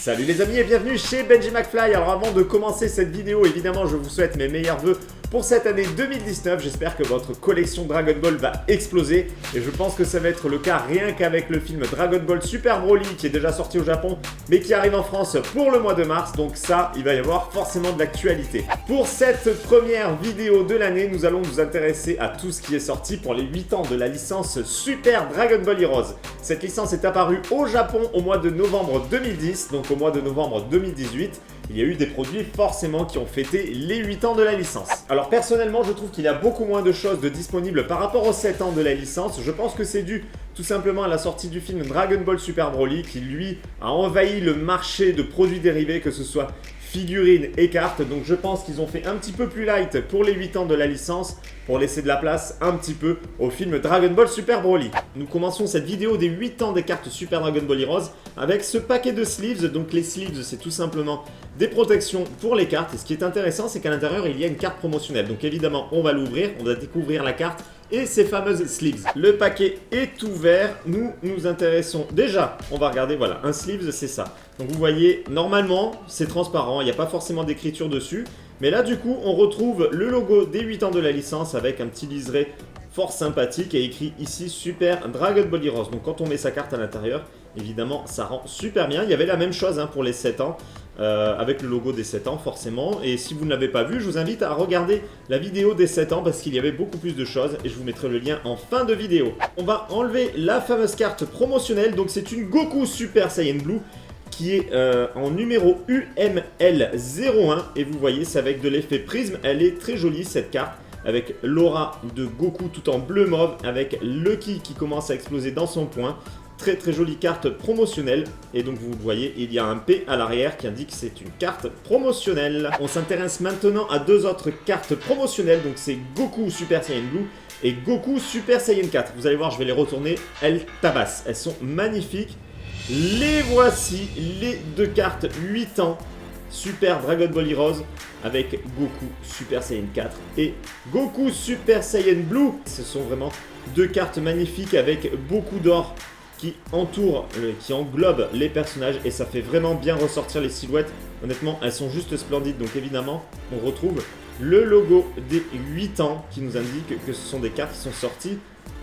Salut les amis et bienvenue chez Benji McFly. Alors avant de commencer cette vidéo, évidemment je vous souhaite mes meilleurs vœux pour cette année 2019. J'espère que votre collection Dragon Ball va exploser et je pense que ça va être le cas rien qu'avec le film Dragon Ball Super Broly qui est déjà sorti au Japon mais qui arrive en France pour le mois de mars. Donc ça, il va y avoir forcément de l'actualité. Pour cette première vidéo de l'année, nous allons nous intéresser à tout ce qui est sorti pour les 8 ans de la licence Super Dragon Ball Heroes. Cette licence est apparue au Japon au mois de novembre 2010, donc au mois de novembre 2018. Il y a eu des produits forcément qui ont fêté les 8 ans de la licence. Alors personnellement, je trouve qu'il y a beaucoup moins de choses de disponibles par rapport aux 7 ans de la licence. Je pense que c'est dû tout simplement à la sortie du film Dragon Ball Super Broly qui lui a envahi le marché de produits dérivés, que ce soit figurines et cartes. Donc je pense qu'ils ont fait un petit peu plus light pour les 8 ans de la licence pour laisser de la place un petit peu au film Dragon Ball Super Broly. Nous commençons cette vidéo des 8 ans des cartes Super Dragon Ball Heroes avec ce paquet de sleeves. Donc les sleeves, c'est tout simplement des protections pour les cartes. Et ce qui est intéressant, c'est qu'à l'intérieur, il y a une carte promotionnelle. Donc évidemment, on va l'ouvrir, on va découvrir la carte et ces fameuses sleeves. Le paquet est ouvert. Nous nous intéressons déjà. On va regarder, voilà, un sleeves, c'est ça. Donc vous voyez, normalement, c'est transparent. Il n'y a pas forcément d'écriture dessus. Mais là, du coup, on retrouve le logo des 8 ans de la licence avec un petit liseré fort sympathique et écrit ici Super Dragon Ball Heroes. Donc quand on met sa carte à l'intérieur, évidemment, ça rend super bien. Il y avait la même chose pour les 7 ans. Avec le logo des 7 ans forcément, et si vous ne l'avez pas vu, je vous invite à regarder la vidéo des 7 ans parce qu'il y avait beaucoup plus de choses et je vous mettrai le lien en fin de vidéo. On va enlever la fameuse carte promotionnelle, donc c'est une Goku Super Saiyan Blue qui est en numéro UML01 et vous voyez c'est avec de l'effet prisme. Elle est très jolie cette carte avec l'aura de Goku tout en bleu mauve avec le ki qui commence à exploser dans son poing. Très très jolie carte promotionnelle et donc vous voyez il y a un P à l'arrière qui indique que c'est une carte promotionnelle. On s'intéresse maintenant à deux autres cartes promotionnelles, donc c'est Goku Super Saiyan Blue et Goku Super Saiyan 4. Vous allez voir, je vais les retourner, elles tabassent, elles sont magnifiques. Les voici, les deux cartes 8 ans Super Dragon Ball Heroes avec Goku Super Saiyan 4 et Goku Super Saiyan Blue. Ce sont vraiment deux cartes magnifiques avec beaucoup d'or qui entoure, qui englobe les personnages et ça fait vraiment bien ressortir les silhouettes. Honnêtement, elles sont juste splendides. Donc évidemment, on retrouve le logo des 8 ans qui nous indique que ce sont des cartes qui sont sorties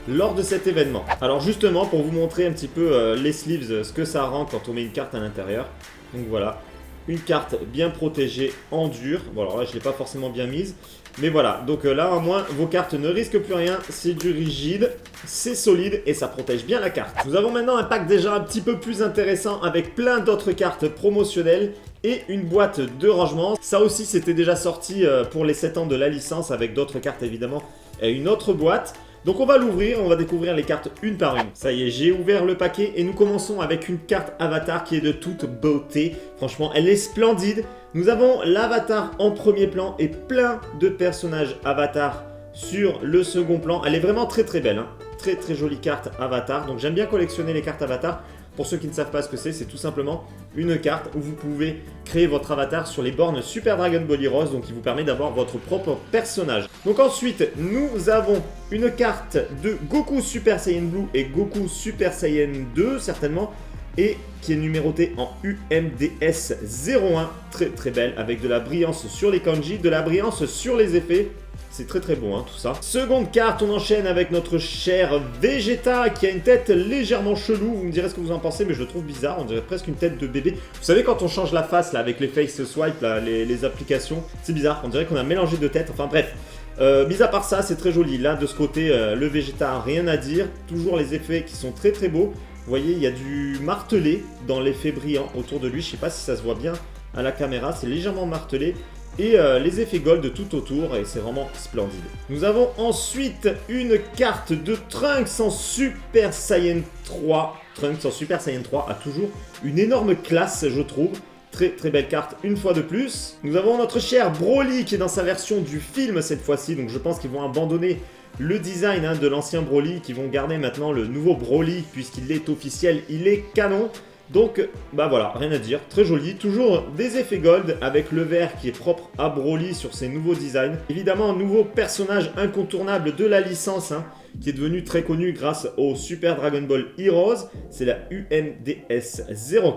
lors de cet événement. Alors justement, pour vous montrer un petit peu les sleeves, ce que ça rend quand on met une carte à l'intérieur. Donc voilà, une carte bien protégée en dur. Bon alors là, je ne l'ai pas forcément bien mise. Mais voilà, donc là au moins vos cartes ne risquent plus rien, c'est du rigide, c'est solide et ça protège bien la carte. Nous avons maintenant un pack déjà un petit peu plus intéressant avec plein d'autres cartes promotionnelles et une boîte de rangement. Ça aussi c'était déjà sorti pour les 7 ans de la licence avec d'autres cartes évidemment et une autre boîte. Donc on va l'ouvrir, on va découvrir les cartes une par une. Ça y est, j'ai ouvert le paquet et nous commençons avec une carte avatar qui est de toute beauté. Franchement, elle est splendide. Nous avons l'avatar en premier plan et plein de personnages avatar sur le second plan. Elle est vraiment très très belle, très très jolie carte avatar. Donc j'aime bien collectionner les cartes avatar. Pour ceux qui ne savent pas ce que c'est tout simplement une carte où vous pouvez créer votre avatar sur les bornes Super Dragon Ball Heroes, donc qui vous permet d'avoir votre propre personnage. Donc ensuite, nous avons une carte de Goku Super Saiyan Blue et Goku Super Saiyan 2 certainement, et qui est numérotée en UMDS 01, très très belle, avec de la brillance sur les kanji, de la brillance sur les effets. C'est très très beau tout ça. Seconde carte, on enchaîne avec notre cher Vegeta qui a une tête légèrement chelou. Vous me direz ce que vous en pensez, mais je le trouve bizarre. On dirait presque une tête de bébé. Vous savez quand on change la face là avec les face swipe, là, les applications, c'est bizarre. On dirait qu'on a mélangé deux têtes. Enfin bref. Mis à part ça, c'est très joli. Là de ce côté, le Vegeta, rien à dire. Toujours les effets qui sont très très beaux. Vous voyez, il y a du martelé dans l'effet brillant autour de lui. Je sais pas si ça se voit bien à la caméra. C'est légèrement martelé. Et les effets gold tout autour et c'est vraiment splendide. Nous avons ensuite une carte de Trunks en Super Saiyan 3. Trunks en Super Saiyan 3 a toujours une énorme classe je trouve. Très très belle carte une fois de plus. Nous avons notre cher Broly qui est dans sa version du film cette fois-ci. Donc je pense qu'ils vont abandonner le design de l'ancien Broly, qui vont garder maintenant le nouveau Broly puisqu'il est officiel, il est canon. Donc, bah voilà, rien à dire, très joli, toujours des effets gold avec le vert qui est propre à Broly sur ses nouveaux designs. Évidemment, un nouveau personnage incontournable de la licence, qui est devenu très connu grâce au Super Dragon Ball Heroes, c'est la UMDS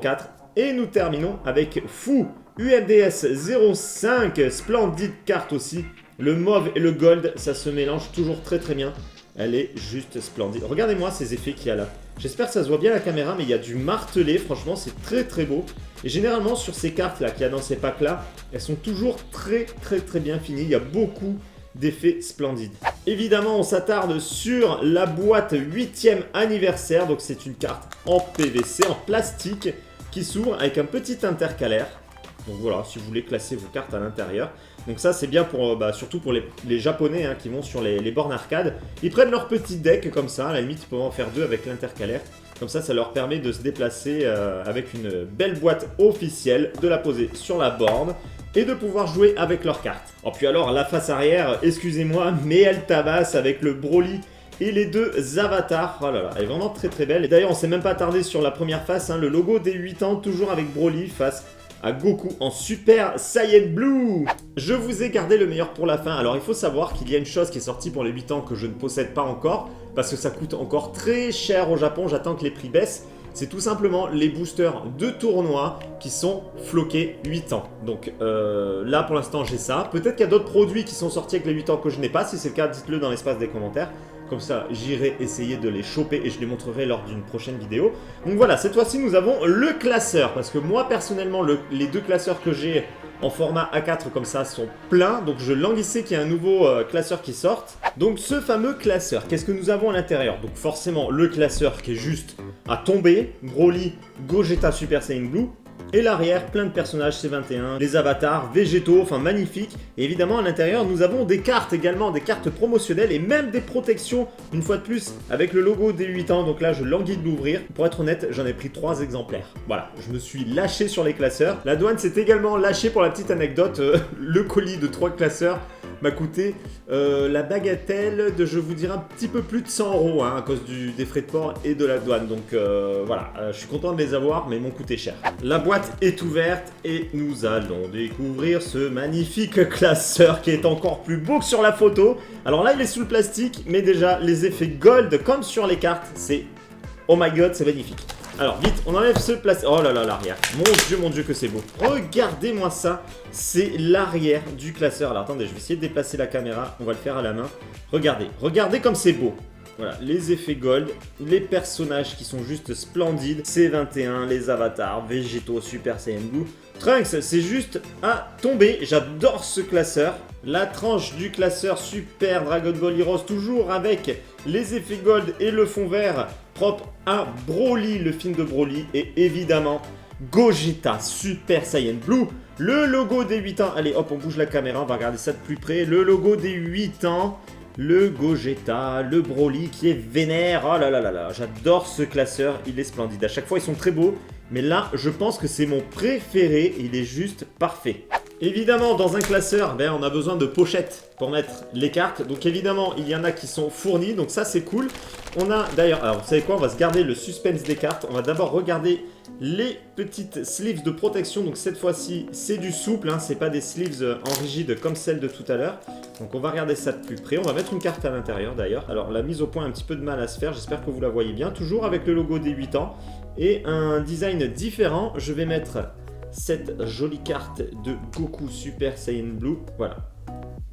04. Et nous terminons avec Fou UMDS 05, splendide carte aussi. Le mauve et le gold, ça se mélange toujours très très bien. Elle est juste splendide. Regardez-moi ces effets qu'il y a là. J'espère que ça se voit bien à la caméra, mais il y a du martelé. Franchement, c'est très très beau. Et généralement, sur ces cartes là qu'il y a dans ces packs là, elles sont toujours très bien finies. Il y a beaucoup d'effets splendides. Évidemment, on s'attarde sur la boîte 8e anniversaire. Donc, c'est une carte en PVC, en plastique, qui s'ouvre avec un petit intercalaire. Donc voilà, si vous voulez classer vos cartes à l'intérieur. Donc ça c'est bien pour, surtout pour les japonais qui vont sur les bornes arcade. Ils prennent leur petit deck comme ça, à la limite ils peuvent en faire deux avec l'intercalaire. Comme ça leur permet de se déplacer avec une belle boîte officielle, de la poser sur la borne et de pouvoir jouer avec leurs cartes. Oh, puis alors la face arrière, excusez-moi, mais elle tabasse avec le Broly et les deux avatars. Oh là là, elle est vraiment très belle. Et d'ailleurs on s'est même pas attardé sur la première face, le logo des 8 ans, toujours avec Broly face à Goku en Super Saiyan Blue. Je vous ai gardé le meilleur pour la fin. Alors il faut savoir qu'il y a une chose qui est sortie pour les 8 ans que je ne possède pas encore, parce que ça coûte encore très cher au Japon, j'attends que les prix baissent. C'est tout simplement les boosters de tournoi qui sont floqués 8 ans. Donc là pour l'instant j'ai ça. Peut-être qu'il y a d'autres produits qui sont sortis avec les 8 ans que je n'ai pas. Si c'est le cas, dites-le dans l'espace des commentaires. Comme ça, j'irai essayer de les choper et je les montrerai lors d'une prochaine vidéo. Donc voilà, cette fois-ci, nous avons le classeur. Parce que moi, personnellement, les deux classeurs que j'ai en format A4 comme ça sont pleins. Donc je languissais qu'il y ait un nouveau classeur qui sorte. Donc ce fameux classeur, qu'est-ce que nous avons à l'intérieur? Donc forcément, le classeur qui est juste à tomber. Broly, Gogeta, Super Saiyan Blue. Et l'arrière, plein de personnages C21, les avatars, végétaux, enfin magnifiques. Et évidemment, à l'intérieur, nous avons des cartes également, des cartes promotionnelles et même des protections, une fois de plus, avec le logo des 8 ans. Donc là, je languis de l'ouvrir. Pour être honnête, j'en ai pris 3 exemplaires. Voilà, je me suis lâché sur les classeurs. La douane s'est également lâchée pour la petite anecdote. Le colis de 3 classeurs m'a coûté la bagatelle de, je vous dirais, un petit peu plus de 100 € à cause des frais de port et de la douane. Donc voilà, je suis content de les avoir, mais ils m'ont coûté cher. La boîte est ouverte et nous allons découvrir ce magnifique classeur qui est encore plus beau que sur la photo. Alors là, il est sous le plastique, mais déjà, les effets gold, comme sur les cartes, c'est... Oh my god, c'est magnifique. Alors vite, on enlève ce plastique. Oh là là, l'arrière. Mon dieu que c'est beau. Regardez-moi ça. C'est l'arrière du classeur. Alors attendez, je vais essayer de déplacer la caméra. On va le faire à la main. Regardez comme c'est beau. Voilà, les effets gold, les personnages qui sont juste splendides. C21, les avatars, végétaux, Super Saiyan Blue. Trunks, c'est juste à tomber. J'adore ce classeur. La tranche du classeur Super Dragon Ball Heroes, toujours avec les effets gold et le fond vert propre à Broly, le film de Broly. Et évidemment, Gogeta Super Saiyan Blue. Le logo des 8 ans. Allez, hop, on bouge la caméra, on va regarder ça de plus près. Le logo des 8 ans. Le Gogeta, le Broly qui est vénère. Oh là là là là, j'adore ce classeur, il est splendide. À chaque fois, ils sont très beaux. Mais là, je pense que c'est mon préféré. Il est juste parfait. Évidemment, dans un classeur, on a besoin de pochettes pour mettre les cartes. Donc évidemment, il y en a qui sont fournies. Donc ça, c'est cool. On a d'ailleurs, alors vous savez quoi, on va se garder le suspense des cartes. On va d'abord regarder les petites sleeves de protection. Donc cette fois-ci, c'est du souple. C'est pas des sleeves en rigide comme celle de tout à l'heure. Donc on va regarder ça de plus près. On va mettre une carte à l'intérieur d'ailleurs. Alors la mise au point a un petit peu de mal à se faire. J'espère que vous la voyez bien. Toujours avec le logo des 8 ans. Et un design différent. Je vais mettre cette jolie carte de Goku Super Saiyan Blue, voilà,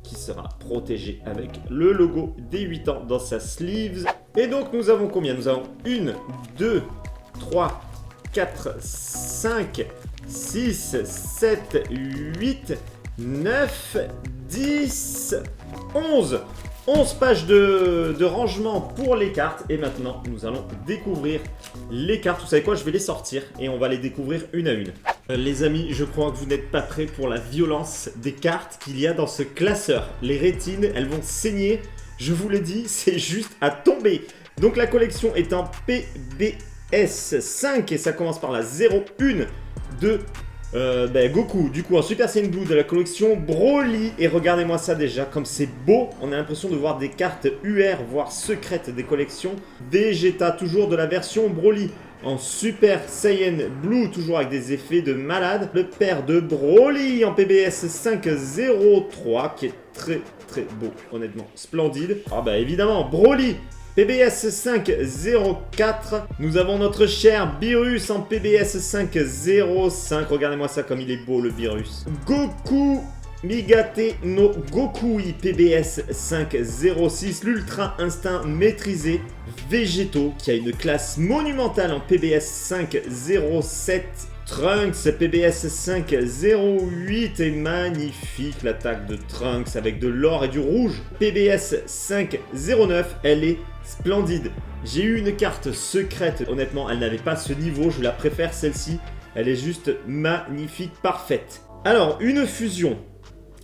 qui sera protégée avec le logo des 8 ans dans sa sleeves. Et donc nous avons combien? Nous avons 1, 2, 3, 4, 5, 6, 7, 8, 9, 10, 11. 11 pages de rangement pour les cartes. Et maintenant, nous allons découvrir les cartes. Vous savez quoi? Je vais les sortir et on va les découvrir une à une. Les amis, je crois que vous n'êtes pas prêts pour la violence des cartes qu'il y a dans ce classeur. Les rétines, elles vont saigner. Je vous le dis, c'est juste à tomber. Donc la collection est en PBS 5 et ça commence par la 01 de... Goku, du coup en Super Saiyan Blue de la collection Broly. Et regardez-moi ça déjà, comme c'est beau. On a l'impression de voir des cartes UR, voire secrètes des collections. Vegeta, toujours de la version Broly en Super Saiyan Blue, toujours avec des effets de malade. Le père de Broly en PBS 503, qui est très beau, honnêtement, splendide. Ah bah évidemment, Broly PBS 504, nous avons notre cher Beerus en PBS 505. Regardez-moi ça comme il est beau le Beerus. Goku Migate no Gokui PBS 506, l'Ultra Instinct maîtrisé Végétaux qui a une classe monumentale en PBS 507. Trunks PBS 508 est magnifique l'attaque de Trunks avec de l'or et du rouge. PBS 509, elle est splendide. J'ai eu une carte secrète, honnêtement elle n'avait pas ce niveau, je la préfère celle-ci. Elle est juste magnifique, parfaite. Alors une fusion.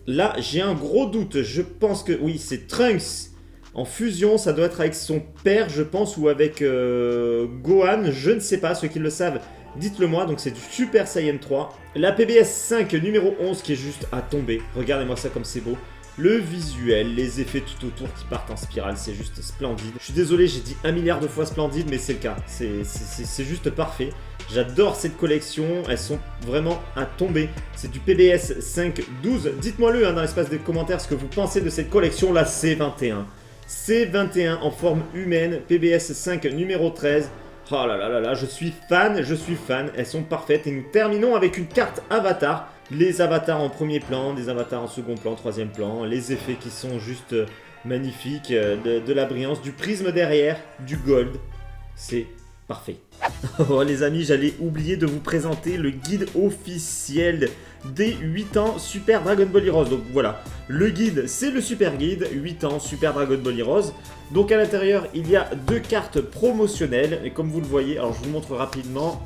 Là j'ai un gros doute, je pense que oui c'est Trunks. En fusion, ça doit être avec son père, je pense, ou avec Gohan, je ne sais pas, ceux qui le savent, dites-le moi, donc c'est du Super Saiyan 3. La PBS 5 numéro 11 qui est juste à tomber, regardez-moi ça comme c'est beau. Le visuel, les effets tout autour qui partent en spirale, c'est juste splendide. Je suis désolé, j'ai dit 1 milliard de fois splendide, mais c'est le cas, c'est juste parfait. J'adore cette collection, elles sont vraiment à tomber. C'est du PBS 512, dites-moi-le dans l'espace des commentaires ce que vous pensez de cette collection, la C21. C21 en forme humaine, PBS 5 numéro 13. Oh là là là là, je suis fan, elles sont parfaites. Et nous terminons avec une carte avatar. Les avatars en premier plan, des avatars en second plan, troisième plan. Les effets qui sont juste magnifiques, de la brillance, du prisme derrière, du gold. C'est parfait. Oh les amis, j'allais oublier de vous présenter le guide officiel des 8 ans Super Dragon Ball Heroes. Donc voilà, le guide c'est le super guide, 8 ans Super Dragon Ball Heroes. Donc à l'intérieur il y a 2 cartes promotionnelles et comme vous le voyez, alors je vous montre rapidement.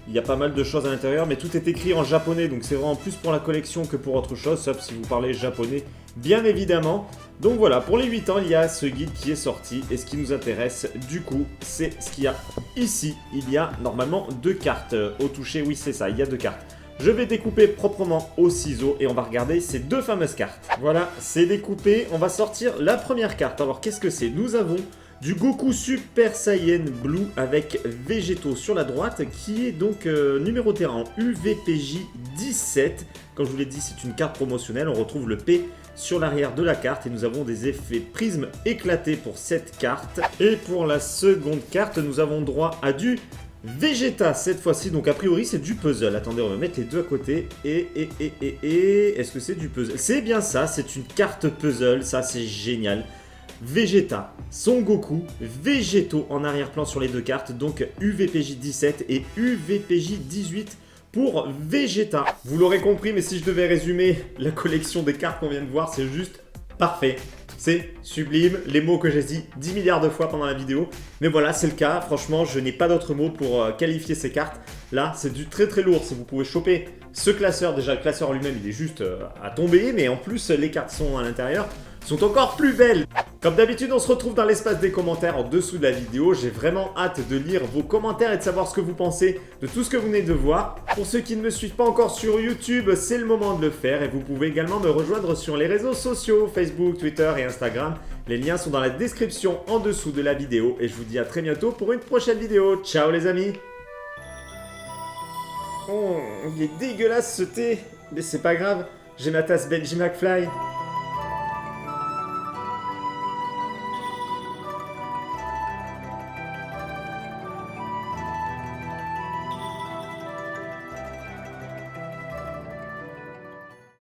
Il y a pas mal de choses à l'intérieur, mais tout est écrit en japonais, donc c'est vraiment plus pour la collection que pour autre chose, sauf si vous parlez japonais, bien évidemment. Donc voilà, pour les 8 ans, il y a ce guide qui est sorti, et ce qui nous intéresse, du coup, c'est ce qu'il y a ici. Il y a normalement 2 cartes au toucher, oui c'est ça, il y a 2 cartes. Je vais découper proprement au ciseau, et on va regarder ces 2 fameuses cartes. Voilà, c'est découpé, on va sortir la première carte. Alors qu'est-ce que c'est? Nous avons du Goku Super Saiyan Blue avec Végétaux sur la droite qui est donc numéroté en UVPJ 17. Comme je vous l'ai dit, c'est une carte promotionnelle. On retrouve le P sur l'arrière de la carte et nous avons des effets prisme éclatés pour cette carte. Et pour la seconde carte, nous avons droit à du Vegeta cette fois-ci. Donc a priori, c'est du puzzle. Attendez, on va mettre les deux à côté. Est-ce que c'est du puzzle? C'est bien ça, c'est une carte puzzle. Ça, c'est génial. Vegeta, Son Goku, Végétaux en arrière-plan sur les 2 cartes, donc UVPJ 17 et UVPJ 18 pour Vegeta. Vous l'aurez compris, mais si je devais résumer la collection des cartes qu'on vient de voir, c'est juste parfait. C'est sublime, les mots que j'ai dit 10 milliards de fois pendant la vidéo. Mais voilà, c'est le cas, franchement, je n'ai pas d'autres mots pour qualifier ces cartes. Là, c'est du très très lourd, si vous pouvez choper ce classeur, déjà le classeur lui-même, il est juste à tomber, mais en plus, les cartes sont à l'intérieur, sont encore plus belles. Comme d'habitude, on se retrouve dans l'espace des commentaires en dessous de la vidéo. J'ai vraiment hâte de lire vos commentaires et de savoir ce que vous pensez de tout ce que vous venez de voir. Pour ceux qui ne me suivent pas encore sur YouTube, c'est le moment de le faire. Et vous pouvez également me rejoindre sur les réseaux sociaux, Facebook, Twitter et Instagram. Les liens sont dans la description en dessous de la vidéo. Et je vous dis à très bientôt pour une prochaine vidéo. Ciao les amis. Oh, il est dégueulasse ce thé. Mais c'est pas grave, j'ai ma tasse Benji McFly.